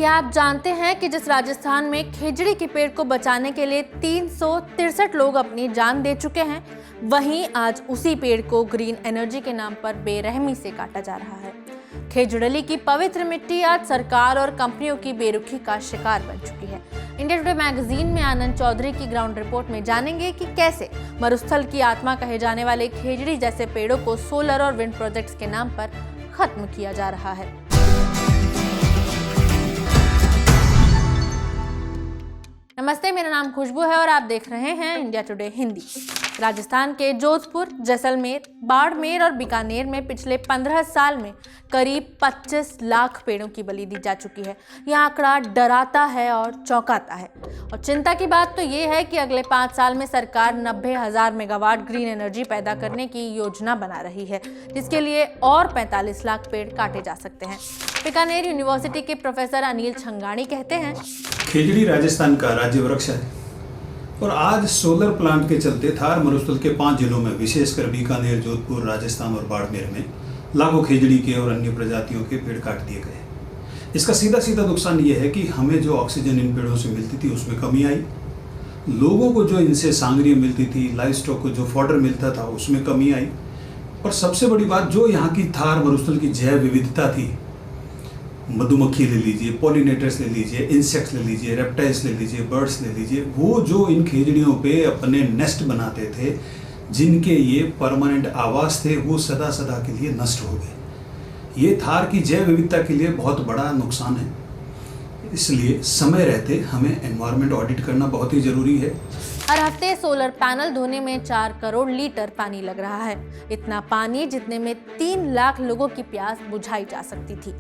क्या आप जानते हैं कि जिस राजस्थान में खेजड़ी के पेड़ को बचाने के लिए 363 लोग अपनी जान दे चुके हैं, वहीं आज उसी पेड़ को ग्रीन एनर्जी के नाम पर बेरहमी से काटा जा रहा है। खेजड़ली की पवित्र मिट्टी आज सरकार और कंपनियों की बेरुखी का शिकार बन चुकी है। इंडिया टुडे मैगजीन में आनंद चौधरी की ग्राउंड रिपोर्ट में जानेंगे कि कैसे मरुस्थल की आत्मा कहे जाने वाले खेजड़ी जैसे पेड़ों को सोलर और विंड प्रोजेक्ट्स के नाम पर खत्म किया जा रहा है। नमस्ते, मेरा नाम खुशबू है और आप देख रहे हैं इंडिया टुडे हिंदी। राजस्थान के जोधपुर, जैसलमेर, बाड़मेर और बीकानेर में पिछले 15 साल में करीब 25 लाख पेड़ों की बलि दी जा चुकी है। यह आंकड़ा डराता है और चौंकाता है। और चिंता की बात तो ये है कि अगले 5 साल में सरकार 90,000 मेगावाट ग्रीन एनर्जी पैदा करने की योजना बना रही है, जिसके लिए और 45 लाख पेड़ काटे जा सकते हैं। बीकानेर यूनिवर्सिटी के प्रोफेसर अनिल छंगाणी कहते हैं, खेजड़ी राजस्थान का राज्य वृक्ष है और आज सोलर प्लांट के चलते थार मरुस्थल के 5 जिलों में, विशेषकर बीकानेर, जोधपुर, राजस्थान और बाड़मेर में लाखों खेजड़ी के और अन्य प्रजातियों के पेड़ काट दिए गए। इसका सीधा सीधा नुकसान ये है कि हमें जो ऑक्सीजन इन पेड़ों से मिलती थी उसमें कमी आई, लोगों को जो इनसे सांगरियाँ मिलती थी, लाइव स्टॉक को जो फॉडर मिलता था उसमें कमी आई, और सबसे बड़ी बात जो यहाँ की थार मरुस्थल की जैव विविधता थी, मधुमक्खी ले लीजिए, पॉलिनेटर्स ले लीजिए, इंसेक्ट्स ले लीजिए, रेप्टाइल्स ले लीजिए, बर्ड्स ले लीजिए, वो जो इन खेजड़ियों पे अपने नेस्ट बनाते थे, जिनके ये परमानेंट आवास थे, वो सदा सदा के लिए नष्ट हो गए। ये थार की जैव विविधता के लिए बहुत बड़ा नुकसान है। इसलिए समय रहते हमें एनवायरनमेंट ऑडिट करना बहुत ही जरूरी है। हर हफ्ते सोलर पैनल धोने में 4 करोड़ लीटर पानी लग रहा है। इतना पानी जितने में 3 लाख लोगों की प्यास बुझाई जा सकती थी।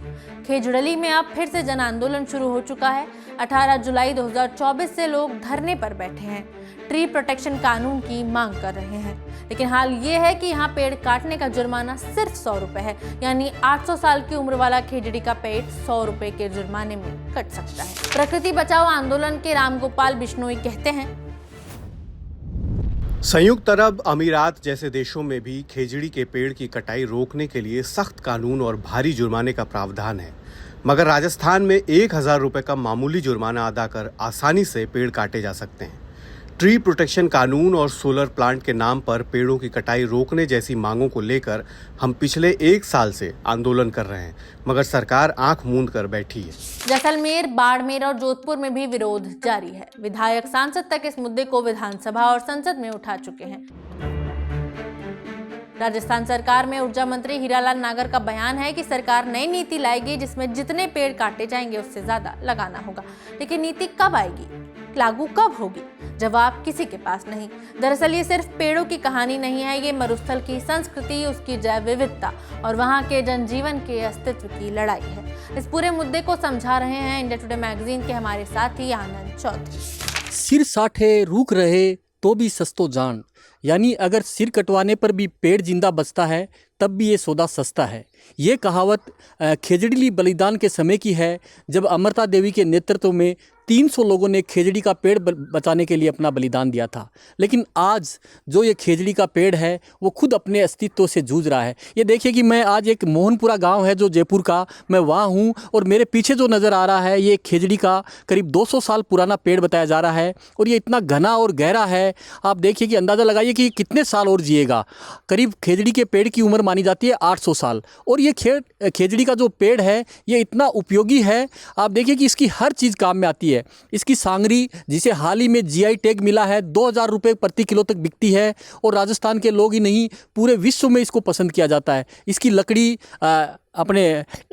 खेजड़ली में अब फिर से जन आंदोलन शुरू हो चुका है। 18 जुलाई 2024 से लोग धरने पर बैठे हैं, ट्री प्रोटेक्शन कानून की मांग कर रहे हैं। लेकिन हाल ये है कि यहाँ पेड़ काटने का जुर्माना सिर्फ 100 रुपए है, यानी 800 साल की उम्र वाला खेजड़ी का पेड़ 100 रुपए के जुर्माने में कट सकता है। प्रकृति बचाओ आंदोलन के रामगोपाल बिश्नोई कहते हैं, संयुक्त अरब अमीरात जैसे देशों में भी खेजड़ी के पेड़ की कटाई रोकने के लिए सख्त कानून और भारी जुर्माने का प्रावधान है, मगर राजस्थान में 1,000 रुपये का मामूली जुर्माना अदा कर आसानी से पेड़ काटे जा सकते हैं। ट्री प्रोटेक्शन कानून और सोलर प्लांट के नाम पर पेड़ों की कटाई रोकने जैसी मांगों को लेकर हम पिछले 1 साल से आंदोलन कर रहे हैं, मगर सरकार आंख मूंद कर बैठी है। जैसलमेर, बाड़मेर और जोधपुर में भी विरोध जारी है। विधायक, सांसद तक इस मुद्दे को विधानसभा और संसद में उठा चुके हैं। राजस्थान सरकार में ऊर्जा मंत्री हीरालाल नागर का बयान है कि सरकार नई नीति लाएगी जिसमें जितने पेड़ काटे जाएंगे उससे ज्यादा लगाना होगा। लेकिन नीति कब आएगी, लागू कब होगी, जवाब किसी के पास नहीं। दरअसल ये सिर्फ पेड़ों की कहानी नहीं है, ये मरुस्थल की संस्कृति, उसकी जैव विविधता और वहाँ के जनजीवन के अस्तित्व की लड़ाई है। इस पूरे मुद्दे को समझा रहे हैं इंडिया टुडे मैगजीन के हमारे साथी आनंद चौधरी। सिर साठे रूख रहे तो भी सस्तो जान, यानी अगर सिर कटवाने पर भी पेड़ जिंदा बचता है तब भी ये सौदा सस्ता है। ये कहावत खेजड़ी बलिदान के समय की है, जब अमृता देवी के नेतृत्व में 300 लोगों ने खेजड़ी का पेड़ बचाने के लिए अपना बलिदान दिया था। लेकिन आज जो ये खेजड़ी का पेड़ है वो खुद अपने अस्तित्व से जूझ रहा है। ये देखिए कि मैं आज एक मोहनपुरा गांव है जो जयपुर का, मैं वहाँ हूँ और मेरे पीछे जो नज़र आ रहा है ये खेजड़ी का करीब 200 साल पुराना पेड़ बताया जा रहा है और ये इतना घना और गहरा है। आप देखिए कि अंदाज़ा लगाइए कि कितने साल और जिएगा। करीब खेजड़ी के पेड़ की उम्र मानी जाती है 800 साल और ये खेजड़ी का जो पेड़ है ये इतना उपयोगी है। आप देखिए कि इसकी हर चीज़ काम में आती है। इसकी सांगरी, जिसे हाल ही में जीआई टैग मिला है, 2,000 रुपये प्रति किलो तक बिकती है और राजस्थान के लोग ही नहीं पूरे विश्व में इसको पसंद किया जाता है। इसकी लकड़ी अपने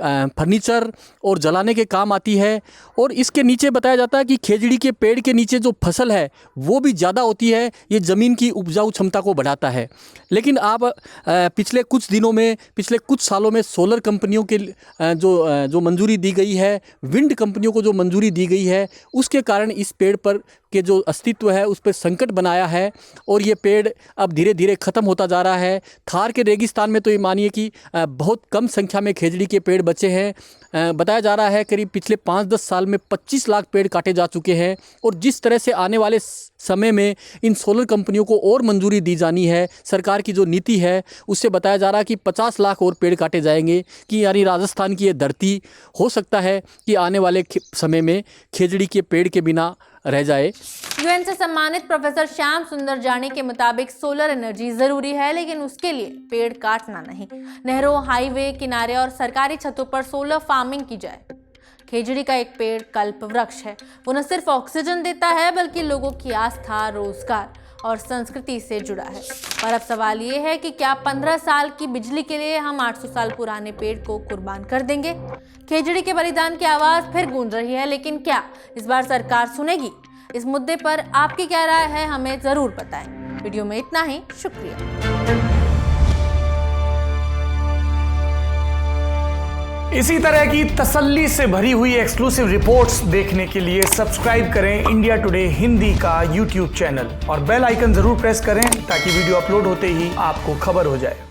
फर्नीचर और जलाने के काम आती है और इसके नीचे बताया जाता है कि खेजड़ी के पेड़ के नीचे जो फसल है वो भी ज़्यादा होती है। ये ज़मीन की उपजाऊ क्षमता को बढ़ाता है। लेकिन आप पिछले कुछ दिनों में, पिछले कुछ सालों में सोलर कंपनियों के जो मंजूरी दी गई है, विंड कंपनियों को जो मंजूरी दी गई है, उसके कारण इस पेड़ पर के जो अस्तित्व है उस पर संकट बनाया है और ये पेड़ अब धीरे धीरे ख़त्म होता जा रहा है। थार के रेगिस्तान में तो ये मानिए कि बहुत कम संख्या में में खेजड़ी के पेड़ बचे हैं। बताया जा रहा है करीब पिछले 5-10 साल में 25 लाख पेड़ काटे जा चुके हैं और जिस तरह से आने वाले समय में इन सोलर कंपनियों को और मंजूरी दी जानी है, सरकार की जो नीति है उससे बताया जा रहा है कि 50 लाख और पेड़ काटे जाएंगे, कि यानी राजस्थान की ये धरती हो सकता है कि आने वाले समय में खेजड़ी के पेड़ के बिना रह जाए। यूएन से सम्मानित प्रोफेसर श्याम सुंदर जानी के मुताबिक सोलर एनर्जी जरूरी है, लेकिन उसके लिए पेड़ काटना नहीं। नहरों, हाईवे किनारे और सरकारी छतों पर सोलर फार्मिंग की जाए। खेजड़ी का एक पेड़ कल्प वृक्ष है। वो न सिर्फ ऑक्सीजन देता है बल्कि लोगों की आस्था, रोजगार और संस्कृति से जुड़ा है। पर अब सवाल ये है कि क्या 15 साल की बिजली के लिए हम 800 साल पुराने पेड़ को कुर्बान कर देंगे? खेजड़ी के बलिदान की आवाज फिर गूंज रही है, लेकिन क्या इस बार सरकार सुनेगी? इस मुद्दे पर आपकी क्या राय है, हमें जरूर बताएं। वीडियो में इतना ही, शुक्रिया। इसी तरह की तसल्ली से भरी हुई एक्सक्लूसिव रिपोर्ट्स देखने के लिए सब्सक्राइब करें इंडिया टुडे हिंदी का यूट्यूब चैनल और बेल आइकन जरूर प्रेस करें ताकि वीडियो अपलोड होते ही आपको खबर हो जाए।